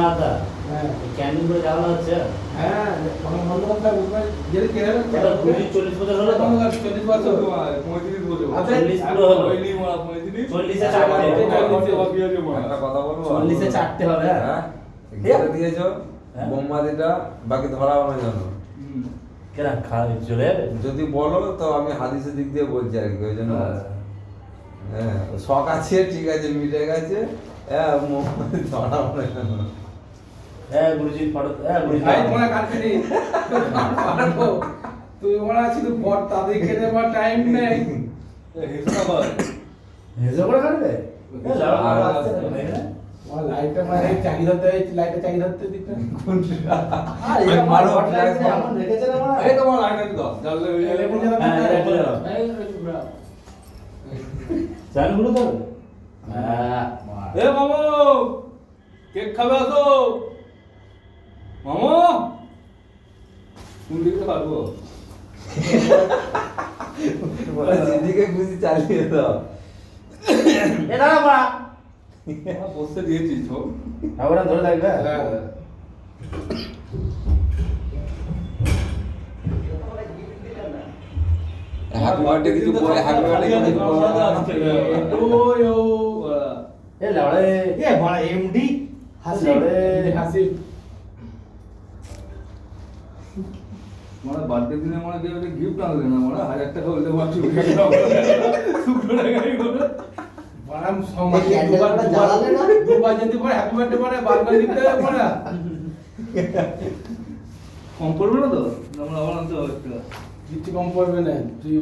আদা হ্যাঁ ক্যান্ডিং করে জ্বালানো হচ্ছে। হ্যাঁ কোনো বন্ধ করতে হবে যদি কেন এটা 40 বছর হলো তো? 40 বছর 35 বছর। আচ্ছা, 40 পুরো হলো। হয়নি মারা 35। 40 এ চারটে। একটা কথা বলবো 40 এ চারটে হবে, হ্যাঁ? হ্যাঁ ঘিরে দিয়েছো হ্যাঁ। বোমবাদিটা বাকি ধরাও না জানো কেনা খাওয়া চলে যাবে? যদি বলো তো আমি হাদিসের দিক দিয়ে বলছি আর কি ওই জন্য বলছি। হ্যাঁ। হ্যাঁ শখ আছে ঠিক আছে মিটে গেছে হ্যাঁ মোমবাতি ধরাও না জানো হ্যাঁ গুরুজি ফটো, হ্যাঁ গুরুজি ভাই তোমরা কাটবি পারবো তুই ওরা শুধু পড় তাদের খেতে আমার টাইম নেই হেজো করে কাটবে? আমার লাইটটা মানে চাহিদা ধরতে লাইটটা চাহিদা ধরতে দিতে আর এটা মারো, মারো flash মারো। এমন রেখেছে না মারা। এই তোমার লাইট আছে তো জ্বাললে ওই এই লেবু জ্বালা হ্যাঁ, এই লেবু জ্বালা। জ্বালা। চান গুলো তো? হ্যাঁ এ মামু কেক খাবে আসো মামু কোন দিকে পারবো যেদিকে খুশি চালিয়ে দাও এ দাঁড়া মারা। বসতে দিয়েছিস তো ওটা ধরে থাকবে? হ্যাঁ। হ্যাপি বার্থডে কিছু বলে হ্যাপি বার্থডে ওই ও এ লাউড়ে এ বড় এমডি হাসি হাসি মানে বার্থডে দিনে মানে কেউ একটা গিফট আনলে না মানে 1000 টাকা হলে মাত্র শুকনো টাকাই বলে বারাম সমাজ এই ক্যান্ডেলটা জ্বালালে না? দুবার যদি পরে হ্যাপি বার্থডে পরে বারবার দিতে হবে পরে কম পড়বে না তো আমরা আবার আনতে হবে একটা কিছু কম পড়বে না তুই